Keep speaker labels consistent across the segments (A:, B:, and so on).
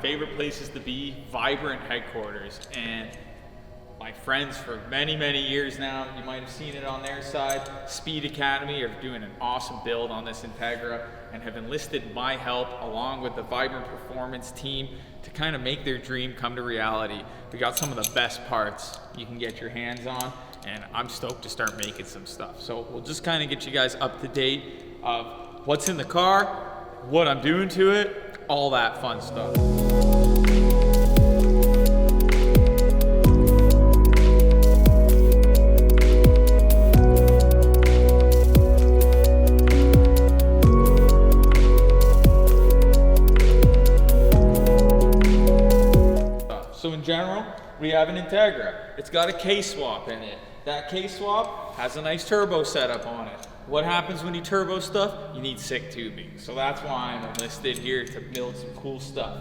A: favorite places to be, vibrant headquarters. And my friends for many, many years now, you might have seen it on their side, Speed Academy are doing an awesome build on this Integra and have enlisted my help along with the Vibrant Performance team to kind of make their dream come to reality. We got some of the best parts you can get your hands on, and I'm stoked to start making some stuff. So we'll just kind of get you guys up to date of what's in the car, what I'm doing to it, all that fun stuff. So in general, we have an Integra. It's got a K-swap in it. That K-swap has a nice turbo setup on it. What happens when you turbo stuff? You need sick tubing. So that's why I'm enlisted here to build some cool stuff.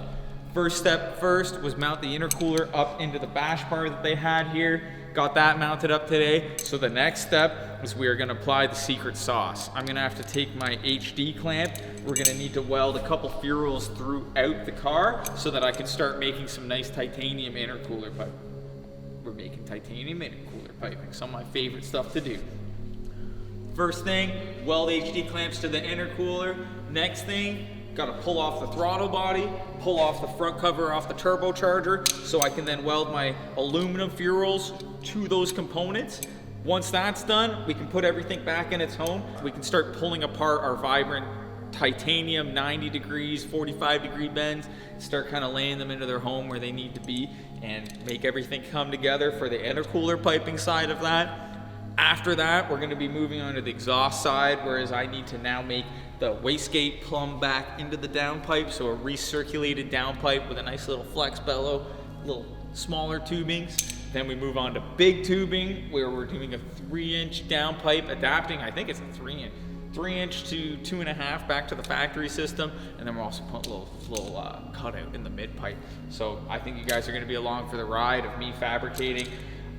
A: First step first was mount the intercooler up into the bash bar that they had here. Got that mounted up today. So the next step is we are gonna apply the secret sauce. I'm gonna have to take my HD clamp. We're gonna need to weld a couple ferrules throughout the car so that I can start making some nice titanium intercooler pipe. We're making titanium intercooler piping, some of my favorite stuff to do. First thing, weld HD clamps to the intercooler. Next thing, gotta pull off the throttle body, pull off the front cover off the turbocharger so I can then weld my aluminum ferrules to those components. Once that's done, we can put everything back in its home. We can start pulling apart our Vibrant titanium 90 degrees, 45-degree bends, start kind of laying them into their home where they need to be and make everything come together for the intercooler piping side of that. After that, we're gonna be moving on to the exhaust side, whereas I need to now make the wastegate plumb back into the downpipe, so a recirculated downpipe with a nice little flex bellow, little smaller tubings. Then we move on to big tubing, where we're doing a 3-inch downpipe, adapting, I think it's a 3-inch to 2.5 back to the factory system, and then we're also putting a little cutout in the mid pipe. So I think you guys are gonna be along for the ride of me fabricating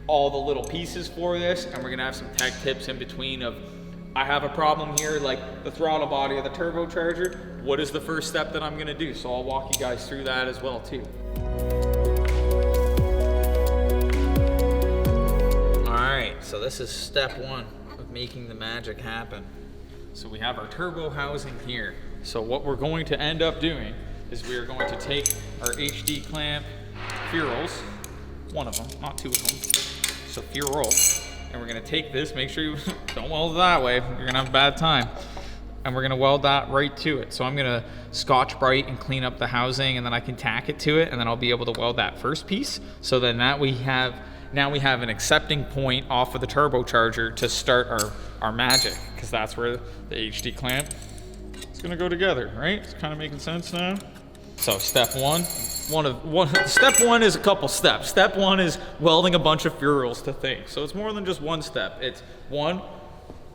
A: all the little pieces for this, and we're gonna have some tech tips in between of, I have a problem here, like the throttle body of the turbocharger, what is the first step that I'm gonna do? So I'll walk you guys through that as well too. All right, so this is step one of making the magic happen. So we have our turbo housing here. So what we're going to end up doing is we are going to take our HD clamp ferrules, one of them, not two of them, so ferrule, and we're gonna take this, make sure you don't weld it that way, you're gonna have a bad time, and we're gonna weld that right to it. So I'm gonna Scotch-Brite and clean up the housing, and then I can tack it to it, and then I'll be able to weld that first piece, so then now we have an accepting point off of the turbocharger to start our magic, because that's where the HD clamp is gonna go together, right? It's kind of making sense now. So step one. Step one is a couple steps. Step one is welding a bunch of ferrules to things. So it's more than just one step. It's 1,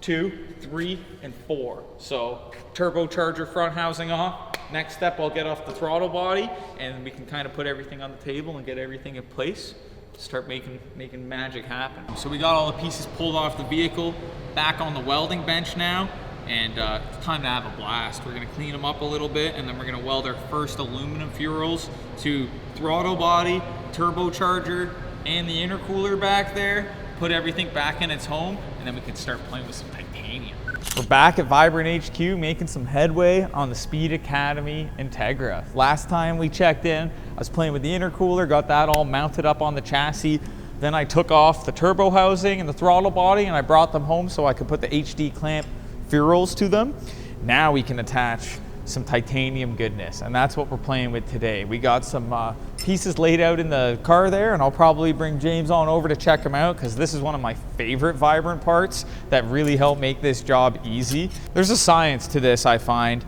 A: 2, 3, and 4. So turbocharger front housing off. Next step, I'll get off the throttle body, and we can kind of put everything on the table and get everything in place. Start making magic happen. So we got all the pieces pulled off the vehicle, back on the welding bench now. And it's time to have a blast. We're gonna clean them up a little bit, and then we're gonna weld our first aluminum ferrules to throttle body, turbocharger, and the intercooler back there, put everything back in its home, and then we can start playing with some titanium. We're back at Vibrant HQ making some headway on the Speed Academy Integra. Last time we checked in, I was playing with the intercooler, got that all mounted up on the chassis. Then I took off the turbo housing and the throttle body, and I brought them home so I could put the HD clamp ferrules to them. Now we can attach some titanium goodness, and that's what we're playing with today. We got some pieces laid out in the car there, and I'll probably bring James on over to check them out, because this is one of my favorite Vibrant parts that really help make this job easy. There's a science to this, I find.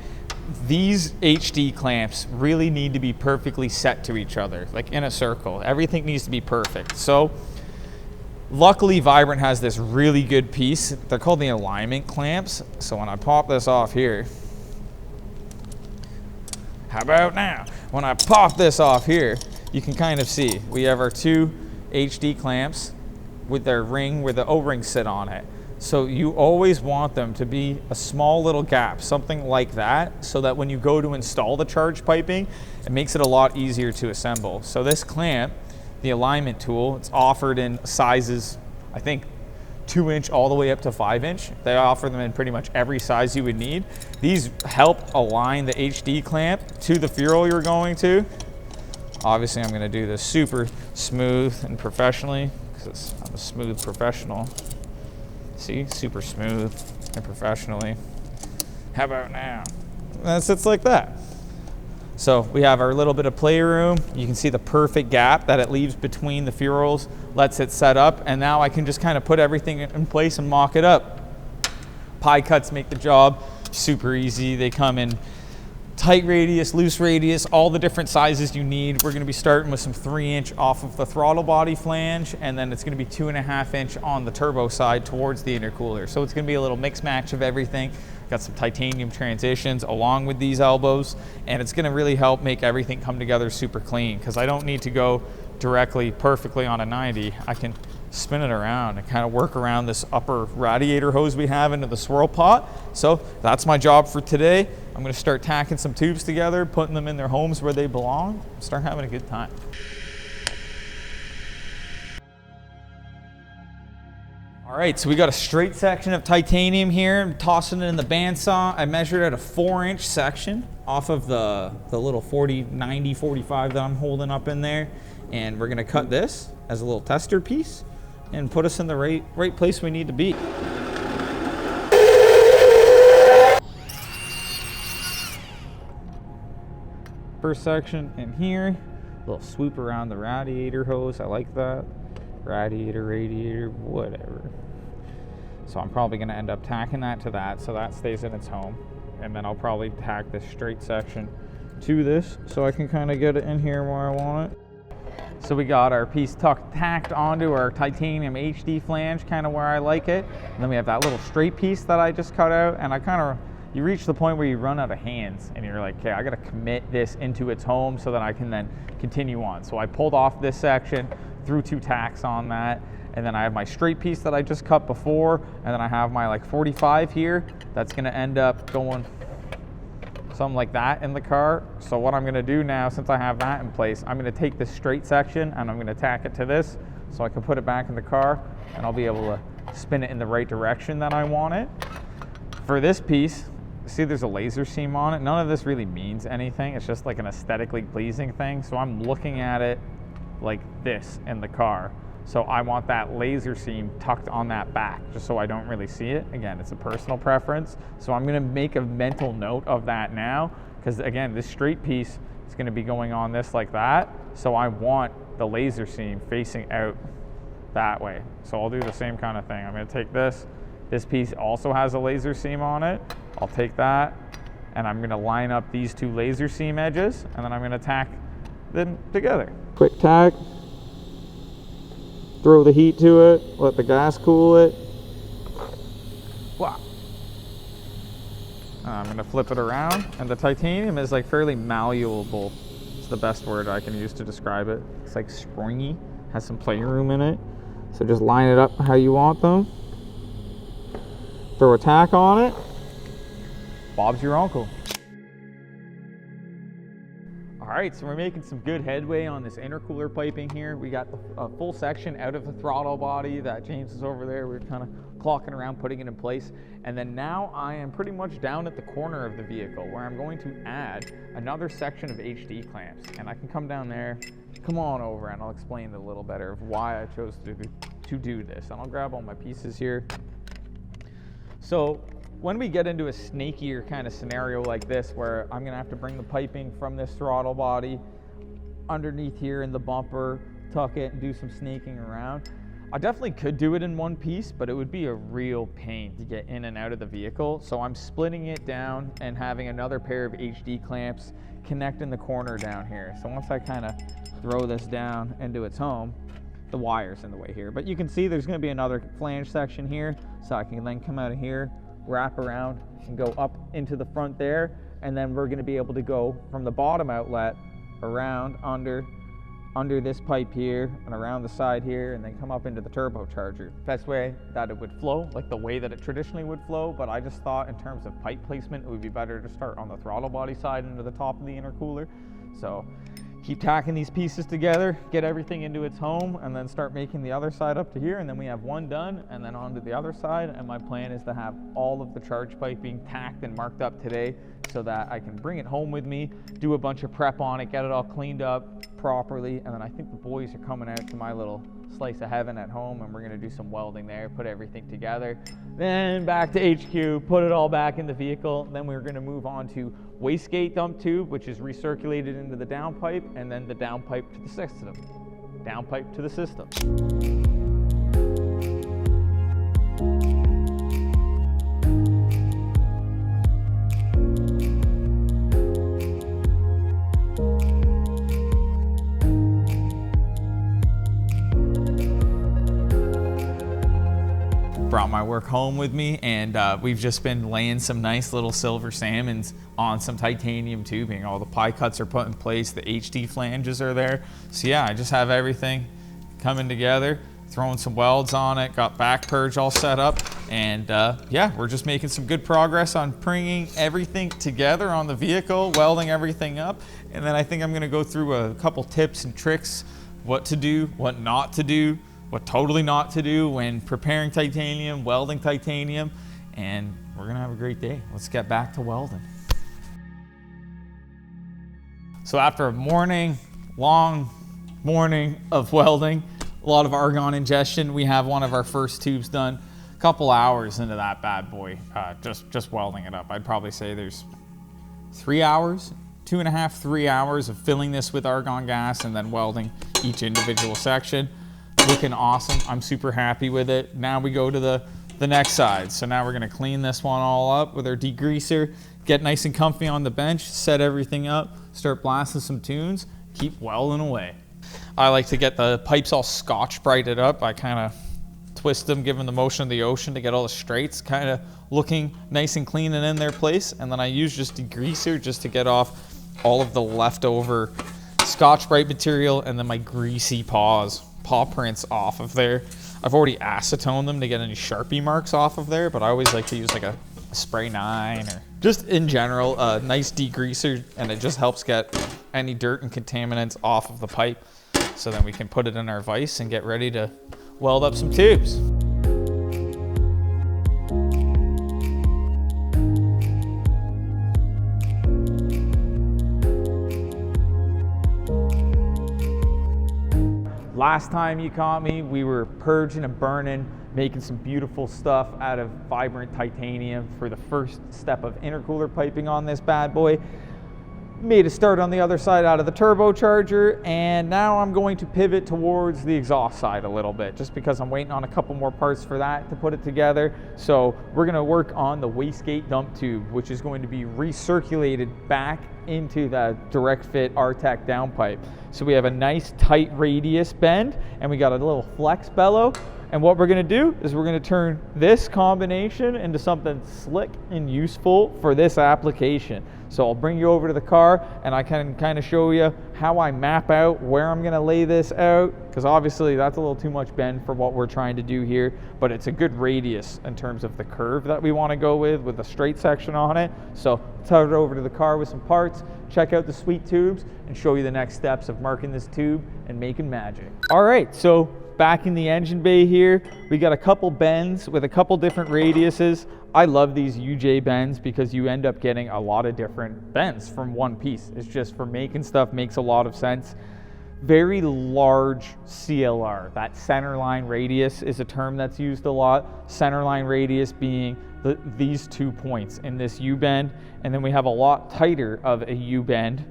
A: These HD clamps really need to be perfectly set to each other, like in a circle. Everything needs to be perfect. So luckily, Vibrant has this really good piece. They're called the alignment clamps. So when I pop this off here, how about now? When I pop this off here, you can kind of see we have our two HD clamps with their ring where the O-rings sit on it. So you always want them to be a small little gap, something like that, so that when you go to install the charge piping, it makes it a lot easier to assemble. So this clamp, the alignment tool, it's offered in sizes, I think 2-inch all the way up to 5-inch. They offer them in pretty much every size you would need. These help align the HD clamp to the ferrule you're going to. Obviously, I'm going to do this super smooth and professionally because I'm a smooth professional. See, super smooth and professionally. How about now? That sits like that. So we have our little bit of playroom. You can see the perfect gap that it leaves between the ferrules, lets it set up, and now I can just kind of put everything in place and mock it up. Pie cuts make the job super easy. They come in tight radius, loose radius, all the different sizes you need. We're gonna be starting with some 3-inch off of the throttle body flange, and then it's gonna be 2.5-inch on the turbo side towards the intercooler. So it's gonna be a little mix match of everything. Got some titanium transitions along with these elbows, and it's gonna really help make everything come together super clean, because I don't need to go directly perfectly on a 90. I can spin it around and kind of work around this upper radiator hose we have into the swirl pot. So that's my job for today. I'm gonna start tacking some tubes together, putting them in their homes where they belong, start having a good time. All right, so we got a straight section of titanium here. I'm tossing it in the bandsaw. I measured out a 4-inch section off of the little 40-90 45 that I'm holding up in there. And we're gonna cut this as a little tester piece and put us in the right place we need to be. First section in here, a little swoop around the radiator hose. I like that. Radiator, whatever. So I'm probably gonna end up tacking that to that so that stays in its home. And then I'll probably tack this straight section to this so I can kind of get it in here where I want it. So we got our piece tacked onto our titanium HD flange, kind of where I like it. And then we have that little straight piece that I just cut out, and you reach the point where you run out of hands and you're like, okay, I gotta commit this into its home so that I can then continue on. So I pulled off this section, threw 2 tacks on that, and then I have my straight piece that I just cut before, and then I have my like 45 here that's gonna end up going something like that in the car. So what I'm gonna do now, since I have that in place, I'm gonna take this straight section and I'm gonna tack it to this so I can put it back in the car, and I'll be able to spin it in the right direction that I want it. For this piece, see there's a laser seam on it. None of this really means anything. It's just like an aesthetically pleasing thing. So I'm looking at it like this in the car. So I want that laser seam tucked on that back, just so I don't really see it. Again, it's a personal preference. So I'm gonna make a mental note of that now, because again, this straight piece is gonna be going on this like that. So I want the laser seam facing out that way. So I'll do the same kind of thing. I'm gonna take this. This piece also has a laser seam on it. I'll take that, and I'm gonna line up these 2 laser seam edges, and then I'm gonna tack them together. Quick tack. Throw the heat to it, let the gas cool it. Wow. I'm gonna flip it around, and the titanium is like fairly malleable. It's the best word I can use to describe it. It's like springy, has some playroom in it. So just line it up how you want them. Throw a tack on it. Bob's your uncle. All right, so we're making some good headway on this intercooler piping here. We got a full section out of the throttle body that James is over there. We're kind of clocking around, putting it in place. And then now I am pretty much down at the corner of the vehicle where I'm going to add another section of HD clamps. And I can come down there, come on over, and I'll explain a little better of why I chose to do this. And I'll grab all my pieces here. So when we get into a snakier kind of scenario like this, where I'm gonna have to bring the piping from this throttle body underneath here in the bumper, tuck it and do some snaking around, I definitely could do it in one piece, but it would be a real pain to get in and out of the vehicle. So I'm splitting it down and having another pair of HD clamps connect in the corner down here. So once I kind of throw this down into its home, the wire's in the way here, but you can see there's gonna be another flange section here, so I can then come out of here, wrap around and go up into the front there, and then we're going to be able to go from the bottom outlet around under under this pipe here and around the side here, and then come up into the turbocharger. Best way that it would flow, like the way that it traditionally would flow, but I just thought in terms of pipe placement, it would be better to start on the throttle body side into the top of the intercooler. So keep tacking these pieces together, get everything into its home, and then start making the other side up to here, and then we have one done, and then on to the other side. And my plan is to have all of the charge piping tacked and marked up today so that I can bring it home with me, do a bunch of prep on it, get it all cleaned up properly, and then I think the boys are coming out to my little slice of heaven at home, and we're gonna do some welding there, put everything together, then back to HQ, put it all back in the vehicle. Then we're gonna move on to Wastegate dump tube, which is recirculated into the downpipe, and then the downpipe to the system. Downpipe to the system. Brought my work home with me, and we've just been laying some nice little silver salmons on some titanium tubing. All the pie cuts are put in place, the HD flanges are there. So yeah, I just have everything coming together, throwing some welds on it, got back purge all set up, and yeah, we're just making some good progress on bringing everything together on the vehicle, welding everything up. And then I think I'm gonna go through a couple tips and tricks, what to do, what not to do, what totally not to do when preparing titanium, welding titanium, and we're gonna have a great day. Let's get back to welding. So after a long morning of welding, a lot of argon ingestion, we have one of our first tubes done. A couple hours into that bad boy, just welding it up. I'd probably say there's 3 hours, 2.5, 3 hours of filling this with argon gas and then welding each individual section. Looking awesome. I'm super happy with it. Now we go to the next side. So now we're gonna clean this one all up with our degreaser, get nice and comfy on the bench, set everything up, start blasting some tunes, keep welding away. I like to get the pipes all Scotch-Brighted up. I kind of twist them, give them the motion of the ocean to get all the straights kind of looking nice and clean and in their place. And then I use just degreaser just to get off all of the leftover Scotch-Brite material and then my greasy paw prints off of there. I've already acetoned them to get any Sharpie marks off of there, but I always like to use like a spray 9 or just in general a nice degreaser, and it just helps get any dirt and contaminants off of the pipe, so then we can put it in our vise and get ready to weld up some tubes. Last time you caught me, we were purging and burning, making some beautiful stuff out of vibrant titanium for the first step of intercooler piping on this bad boy. Made a start on the other side out of the turbocharger, and now I'm going to pivot towards the exhaust side a little bit, just because I'm waiting on a couple more parts for that to put it together. So we're gonna work on the wastegate dump tube, which is going to be recirculated back into the direct fit RTEC downpipe. So we have a nice tight radius bend, and we got a little flex bellow. And what we're gonna do is we're gonna turn this combination into something slick and useful for this application. So I'll bring you over to the car and I can kind of show you how I map out where I'm gonna lay this out, because obviously that's a little too much bend for what we're trying to do here, but it's a good radius in terms of the curve that we wanna go with a straight section on it. So let's head over to the car with some parts, check out the sweet tubes, and show you the next steps of marking this tube and making magic. All right, so back in the engine bay here, we got a couple bends with a couple different radiuses. I love these UJ bends because you end up getting a lot of different bends from one piece. It's just for making stuff, makes a lot of sense. Very large CLR, that centerline radius is a term that's used a lot. Centerline radius being these 2 points in this U-bend, and then we have a lot tighter of a U-bend,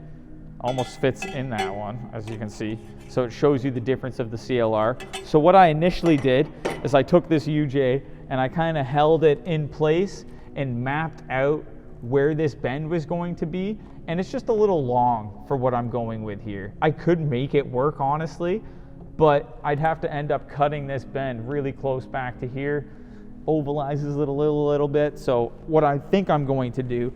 A: almost fits in that one, as you can see. So it shows you the difference of the CLR. So what I initially did is I took this UJ and I kind of held it in place and mapped out where this bend was going to be. And it's just a little long for what I'm going with here. I could make it work, honestly, but I'd have to end up cutting this bend really close back to here. Ovalizes it a little bit. So what I think I'm going to do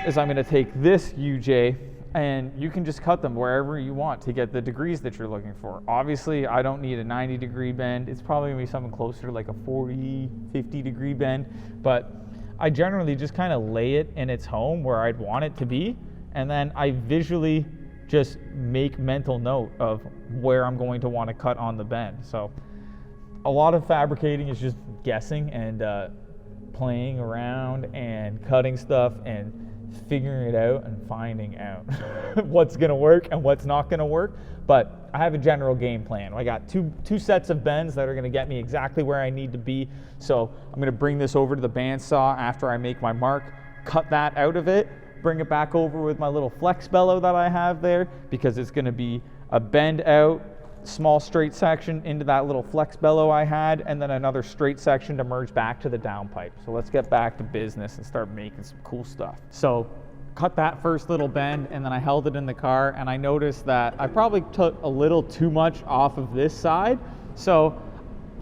A: is I'm going to take this UJ and you can just cut them wherever you want to get the degrees that you're looking for. Obviously, I don't need a 90-degree bend. It's probably gonna be something closer to like a 40, 50-degree bend, but I generally just kind of lay it in its home where I'd want it to be, and then I visually just make mental note of where I'm going to want to cut on the bend. So a lot of fabricating is just guessing and playing around and cutting stuff and figuring it out and finding out what's gonna work and what's not gonna work. But I have a general game plan. I got two sets of bends that are gonna get me exactly where I need to be. So I'm gonna bring this over to the bandsaw after I make my mark, cut that out of it, bring it back over with my little flex bellow that I have there, because it's gonna be a bend out, small straight section into that little flex bellow I had, and then another straight section to merge back to the downpipe. So let's get back to business and start making some cool stuff. So cut that first little bend, and then I held it in the car, and I noticed that I probably took a little too much off of this side, so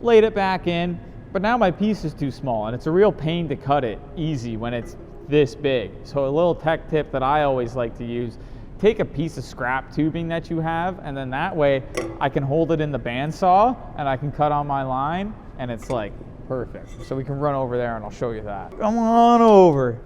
A: laid it back in, but now my piece is too small, and it's a real pain to cut it easy when it's this big. So a little tech tip that I always like to use: take a piece of scrap tubing that you have, and then that way I can hold it in the bandsaw and I can cut on my line, and it's like perfect. So we can run over there and I'll show you that. Come on over.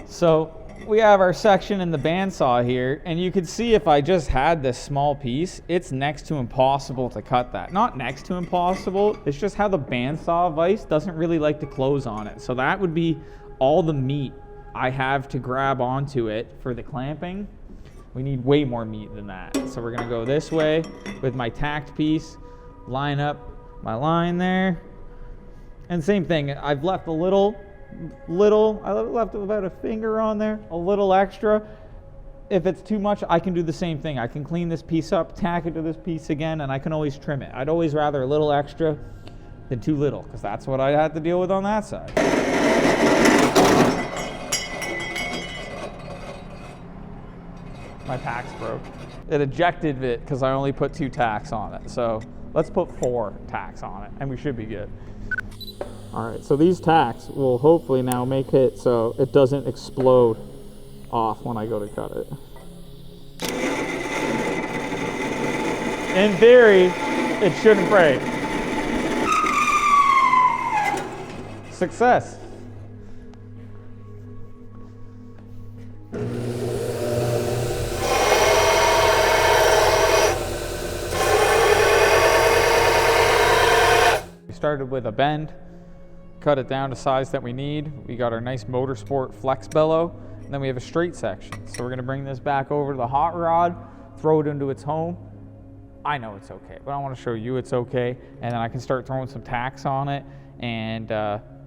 A: So we have our section in the bandsaw here, and you can see if I just had this small piece, it's next to impossible to cut that. Not next to impossible, it's just how the bandsaw vise doesn't really like to close on it. So that would be all the meat I have to grab onto it for the clamping. We need way more meat than that. So we're gonna go this way with my tacked piece, line up my line there. And same thing, I've left a little, I left about a finger on there, a little extra. If it's too much, I can do the same thing. I can clean this piece up, tack it to this piece again, and I can always trim it. I'd always rather a little extra than too little, because that's what I had to deal with on that side. My tacks broke. It ejected it because I only put 2 tacks on it. So let's put 4 tacks on it and we should be good. All right, so these tacks will hopefully now make it so it doesn't explode off when I go to cut it. In theory, it shouldn't break. Success. Started with a bend, cut it down to size that we need. We got our nice motorsport flex bellow, and then we have a straight section. So we're gonna bring this back over to the hot rod, throw it into its home. I know it's okay, but I wanna show you it's okay, and then I can start throwing some tacks on it, and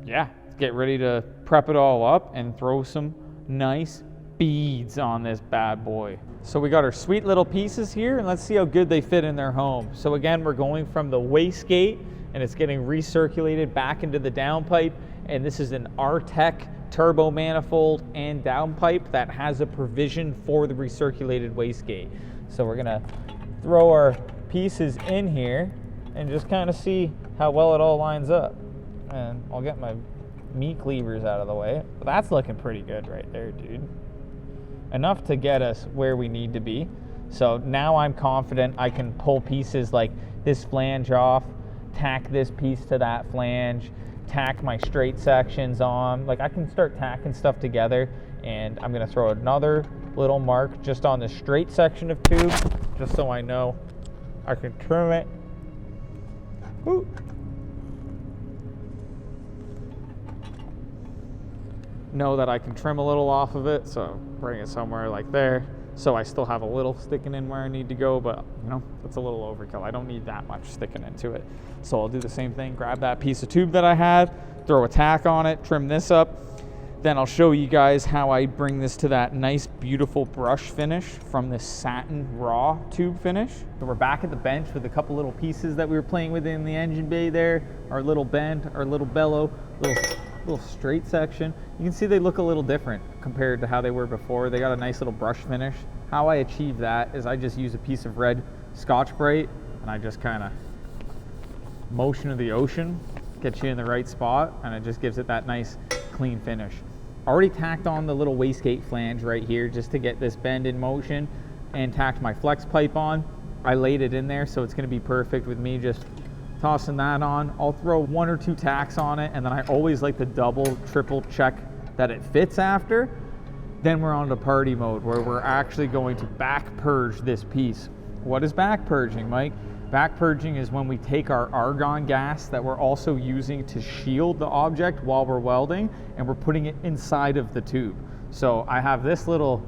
A: yeah, get ready to prep it all up and throw some nice beads on this bad boy. So we got our sweet little pieces here, and let's see how good they fit in their home. So again, we're going from the wastegate, and it's getting recirculated back into the downpipe, and this is an R-Tech turbo manifold and downpipe that has a provision for the recirculated wastegate. So we're gonna throw our pieces in here and just kind of see how well it all lines up. And I'll get my meat cleavers out of the way. But that's looking pretty good right there, dude. Enough to get us where we need to be. So now I'm confident I can pull pieces like this flange off, tack this piece to that flange, tack my straight sections on. Like I can start tacking stuff together, and I'm gonna throw another little mark just on the straight section of tube, just so I know I can trim it. Woo. Know that I can trim a little off of it, so bring it somewhere like there. So I still have a little sticking in where I need to go, but you know, that's a little overkill. I don't need that much sticking into it. So I'll do the same thing, grab that piece of tube that I had, throw a tack on it, trim this up. Then I'll show you guys how I bring this to that nice, beautiful brush finish from this satin raw tube finish. So we're back at the bench with a couple little pieces that we were playing with in the engine bay there. Our little bend, our little bellow, little straight section. You can see they look a little different compared to how they were before. They got a nice little brush finish. How I achieve that is I just use a piece of red Scotch-Brite, and I just kind of motion of the ocean, get you in the right spot, and it just gives it that nice clean finish. Already tacked on the little wastegate flange right here just to get this bend in motion, and tacked my flex pipe on. I laid it in there, so it's going to be perfect with me just tossing that on. I'll throw 1 or 2 tacks on it, and then I always like to double, triple check that it fits after. Then we're on to party mode, where we're actually going to back purge this piece. What is back purging, Mike? Back purging is when we take our argon gas that we're also using to shield the object while we're welding, and we're putting it inside of the tube. So I have this little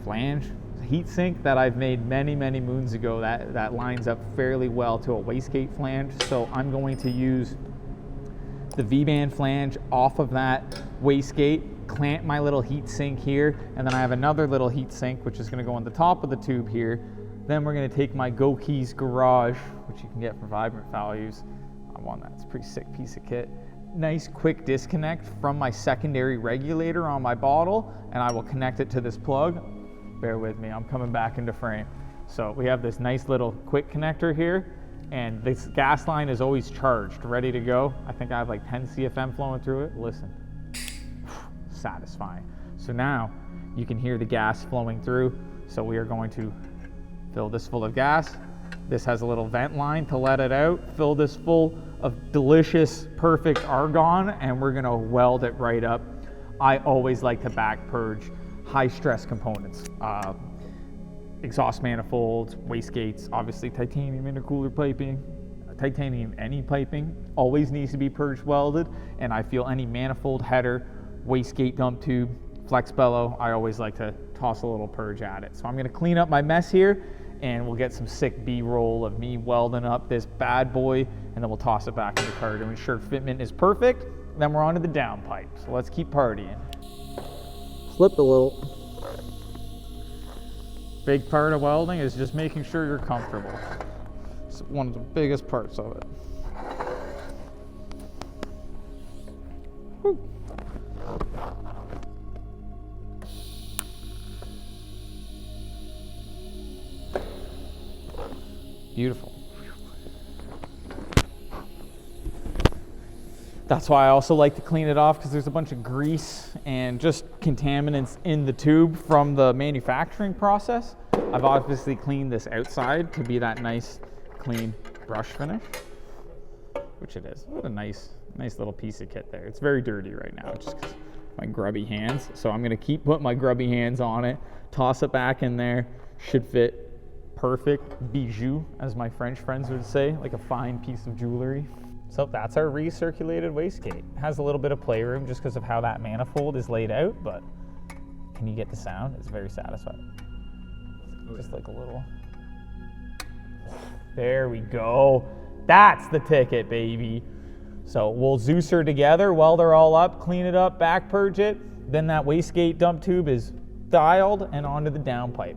A: flange heat sink that I've made many moons ago that lines up fairly well to a wastegate flange. So I'm going to use the V-band flange off of that wastegate, clamp my little heat sink here, and then I have another little heat sink which is going to go on the top of the tube here. Then we're going to take my Go Keys Garage, which you can get for Vibrant Values. I want that. It's a pretty sick piece of kit. Nice quick disconnect from my secondary regulator on my bottle, and I will connect it to this plug. Bear with me, I'm coming back into frame. So we have this nice little quick connector here, and this gas line is always charged, ready to go. I think I have like 10 CFM flowing through it. Listen, satisfying. So now you can hear the gas flowing through. So we are going to fill this full of gas. This has a little vent line to let it out. Fill this full of delicious, perfect argon, and we're gonna weld it right up. I always like to back purge high stress components. Exhaust manifolds, wastegates, obviously titanium intercooler piping, titanium any piping always needs to be purge welded, and I feel any manifold, header, wastegate dump tube, flex bellow, I always like to toss a little purge at it. So I'm gonna clean up my mess here, and we'll get some sick B-roll of me welding up this bad boy, and then we'll toss it back in the car to ensure fitment is perfect. Then we're on to the downpipe. So let's keep partying. Flip a little. Big part of welding is just making sure you're comfortable. It's one of the biggest parts of it. Whew. Beautiful. That's why I also like to clean it off, because there's a bunch of grease and just contaminants in the tube from the manufacturing process. I've obviously cleaned this outside to be that nice, clean brush finish, which it is. What a nice little piece of kit there. It's very dirty right now, just because my grubby hands. So I'm gonna keep putting my grubby hands on it, toss it back in there. Should fit perfect, bijou, as my French friends would say, like a fine piece of jewelry. So that's our recirculated wastegate. It has a little bit of playroom just because of how that manifold is laid out, but can you get the sound? It's very satisfying. Just like a little. There we go. That's the ticket, baby. So we'll Zeus her together, weld her all up, clean it up, back purge it. Then that wastegate dump tube is dialed and onto the downpipe.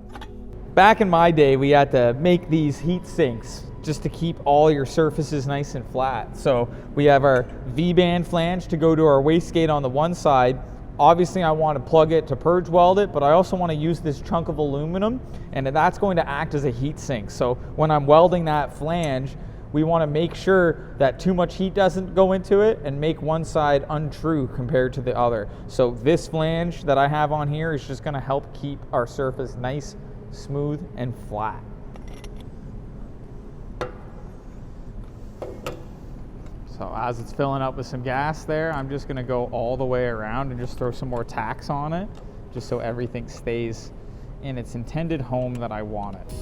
A: Back in my day, we had to make these heat sinks just to keep all your surfaces nice and flat. So we have our V-band flange to go to our wastegate on the one side. Obviously I want to plug it to purge weld it, but I also want to use this chunk of aluminum, and that's going to act as a heat sink. So when I'm welding that flange, we want to make sure that too much heat doesn't go into it and make one side untrue compared to the other. So this flange that I have on here is just going to help keep our surface nice, smooth, and flat. So as it's filling up with some gas there, I'm just gonna go all the way around and just throw some more tacks on it, just so everything stays in its intended home that I want it.